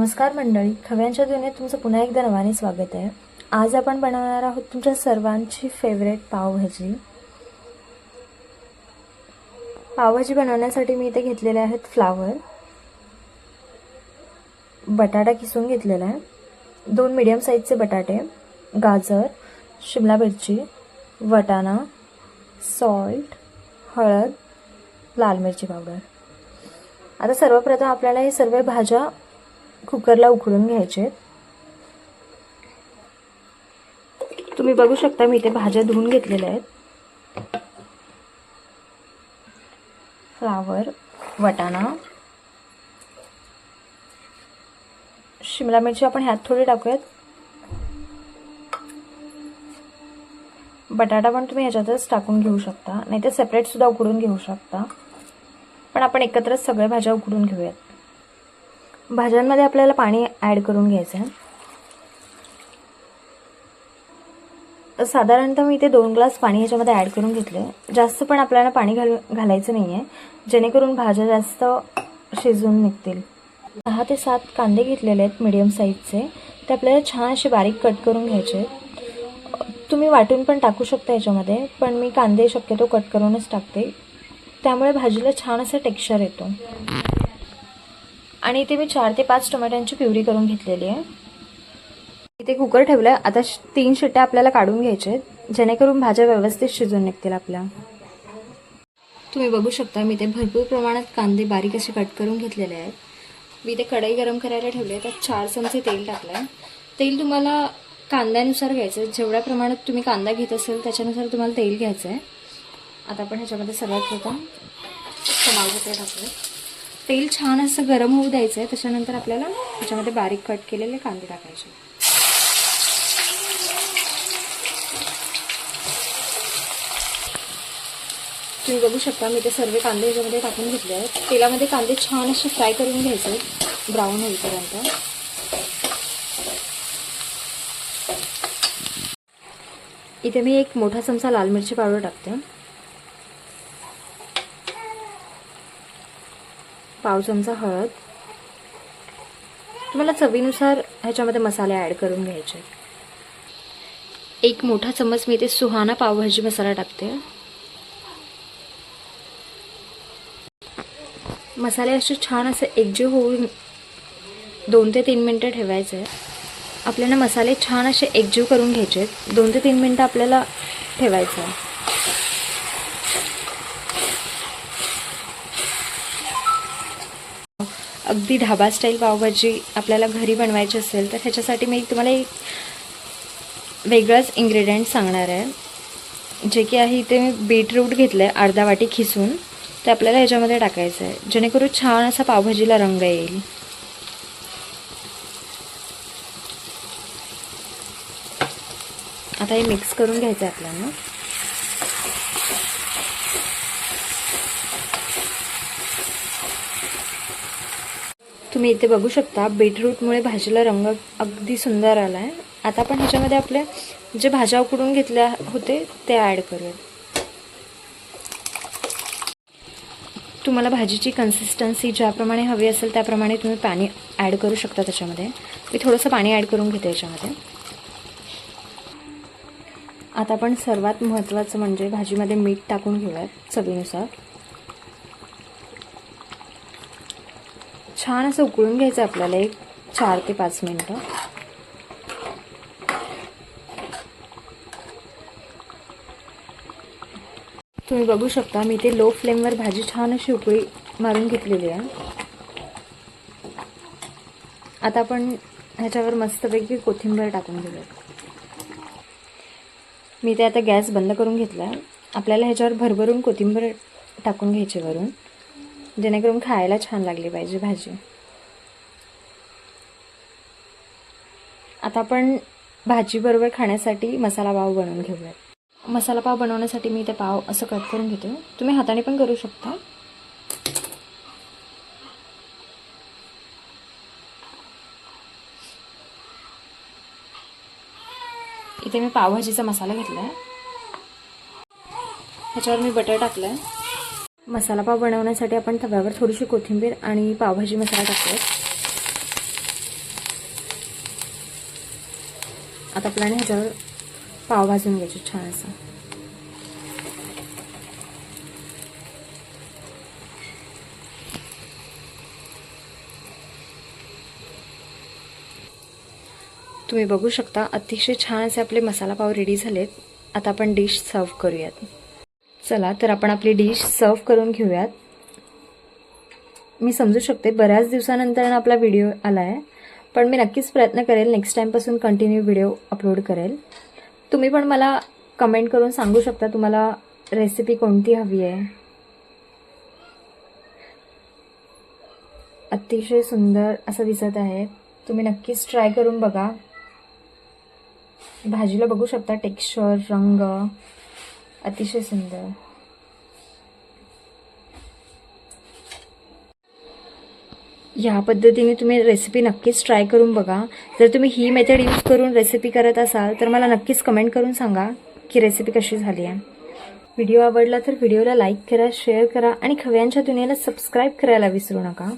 नमस्कार मंडळी, खव्यांच्या दुनियेत तुमचं पुन्हा एकदा नव्याने स्वागत आहे। आज आपण बनवणार आहोत तुमच्या सर्वांची फेवरेट पावभाजी। पावभाजी बनवण्यासाठी मी इथे घेतलेले आहेत फ्लावर, बटाटा किसून घेतलेला आहे, 2 मीडियम साइजचे बटाटे, गाजर, शिमला मिरची, वाटाणा, सॉल्ट, हळद, लाल मिरची पावडर। आता सर्वप्रथम आपल्याला हे सर्व भाज्या कुकरला उकळून घ्यायचे। तुम्ही बघू शकता मी इथे भाज्या धुवून घेतलेल्या आहेत। फ्लावर, वाटाणा, शिमला मिरची आपण ह्यात थोडी टाकूयात, बटाटा पण तुम्ही ह्याच्यातच टाकून घेऊ शकता, नाही तर सेपरेट सुद्धा उकडून घेऊ शकता, पण आपण एकत्रच सगळ्या भाज्या उकडून घेऊयात। भाज्यांमध्ये आपल्याला पाणी ॲड करून घ्यायचं आहे। साधारणतः मी इथे 2 ग्लास पाणी ह्याच्यामध्ये ॲड करून घेतले। जास्त पण आपल्याला पाणी घालायचं नाही आहे, जेणेकरून भाज्या जास्त शिजून निघतील। 6 ते 7 कांदे घेतलेले आहेत मीडियम साईजचे, ते आपल्याला छान असे बारीक कट करून घ्यायचे। तुम्ही वाटून पण टाकू शकता याच्यामध्ये, पण मी कांदे शक्यतो कट करूनच टाकते, त्यामुळे भाजीला छान असं टेक्स्चर येतो। आणि इथे मी 4 ते 5 टोमॅटोची प्युरी करून घेतलेली आहे। इथे कुकर ठेवला, आता 3 शिट्ट्या आपल्याला काढून घ्यायचे, जेणेकरून भाज्या व्यवस्थित शिजून निघतील आपल्या। तुम्ही बघू शकता मी इथे भरपूर प्रमाणात कांदे बारीक असे कट करून घेतलेले आहेत। मी इथे कढई गरम करायला ठेवली आहे, त्यात 4 चमचे तेल टाकलं आहे। तेल तुम्हाला कांद्यानुसार घ्यायचं, जेवढ्या प्रमाणात तुम्ही कांदा घेत असेल त्याच्यानुसार तुम्हाला तेल घ्यायचं आहे। आता आपण ह्याच्यामध्ये सर्वात प्रथम तमालपत्र टाकूया। तेल छान असं गरम होऊ द्यायचं आहे, त्याच्यानंतर आपल्याला ह्याच्यामध्ये बारीक कट केलेले कांदे टाकायचे। तुम्ही बघू शकता मी ते सर्व कांदे ह्याच्यामध्ये टाकून घेतले आहेत। तेलामध्ये कांदे छान असे फ्राय करून घ्यायचे, ब्राऊन होईपर्यंत। इथे मी 1 मोठा चमचा लाल मिरची पावडर टाकते, पाव चमचा हळद, तुम्हाला चवीनुसार ह्याच्यामध्ये मसाले ॲड करून घ्यायचे। 1 मोठा चम्मच मी इथे सुहाना पावभाजी मसाला टाकते। मसाले असे छान असे एकजीव होऊन 2 ते 3 मिनिटं ठेवायचे आहे। आपल्याला मसाले छान असे एकजीव करून घ्यायचे, 2 ते 3 मिनिटं आपल्याला ठेवायचं आहे। अगदी ढाबा स्टाईल पावभाजी आपल्याला घरी बनवायची असेल तर ह्याच्यासाठी मी तुम्हाला एक वेगळंच इन्ग्रेडियंट सांगणार आहे, जे की आहे इथे मी बीटरूट घेतलं आहे अर्धा वाटी खिसून, ते आपल्याला ह्याच्यामध्ये टाकायचं आहे, जेणेकरून छान असा पावभाजीला रंग येईल। आता हे मिक्स करून घ्यायचं आहे आपल्याला। तुम्ही इथे बघू शकता बीटरूटमुळे भाजीला रंग अगदी सुंदर आला आहे। आता आपण ह्याच्यामध्ये आपले जे भाज्या उकडून घेतल्या होते ते ॲड करूया। तुम्हाला भाजीची कन्सिस्टन्सी ज्याप्रमाणे हवी असेल त्याप्रमाणे तुम्ही पाणी ॲड करू शकता त्याच्यामध्ये। मी थोडंसं पाणी ॲड करून घेते याच्यामध्ये। आता आपण सर्वात महत्त्वाचं म्हणजे भाजीमध्ये मीठ टाकून घेऊयात चवीनुसार। छान असं उकळून घ्यायचं आपल्याला 4 ते 5 मिनिटं। तुम्ही बघू शकता मी इथे लो फ्लेमवर भाजी छान अशी उकळी मारून घेतलेली आहे। आता आपण ह्याच्यावर मस्तपैकी कोथिंबीर टाकून घेऊया। मी ते आता गॅस बंद करून घेतला आहे। आपल्याला ह्याच्यावर भरभरून कोथिंबीर टाकून घ्यायची वरून, जेणेकरून खायला छान लागली पाहिजे भाजी। आता आपण भाजीबरोबर खाण्यासाठी मसाला पाव बनवून घेऊया। मसाला पाव बनवण्यासाठी मी ते पाव असं कट करून घेते, तुम्ही हाताने पण करू शकता। इथे मी पावभाजीचा मसाला घेतला आहे, ह्याच्यावर मी बटर टाकलं आहे। मसाला पाव बनवण्यासाठी आपण तव्यावर थोडीशी कोथिंबीर आणि पावभाजी मसाला टाकूया। आता आपल्याला ह्याच्यावर पाव भाजून घ्यायचे छान असं. तुम्ही बघू शकता अतिशय छान असे आपले मसाला पाव रेडी झालेत. आता आपण डिश सर्व करूयात. चला तर आपण आपली डिश सर्व करून घेऊयात. मी समजू शकते बऱ्याच दिवसानंतर आपला व्हिडिओ आला आहे, पण मी नक्कीच प्रयत्न करेल नेक्स्ट टाईमपासून कंटिन्यू व्हिडिओ अपलोड करेल. तुम्ही पण मला कमेंट करून सांगू शकता तुम्हाला रेसिपी कोणती हवी आहे. अतिशय सुंदर असं दिसत आहे. तुम्ही नक्कीच ट्राय करून बघा. भाजीला बघू शकता टेक्स्चर, रंग अतिशय सुंदर. ह्या पद्धतीने तुम्ही रेसिपी नक्कीच ट्राय करून बघा. जर तुम्ही ही मेथड यूज करून रेसिपी करत असाल तर मला नक्कीच कमेंट करून सांगा की रेसिपी कशी झाली आहे. व्हिडिओ आवडला तर व्हिडिओला लाईक करा, शेअर करा आणि खव्यांच्या दुनियेला सबस्क्राईब करायला विसरू नका.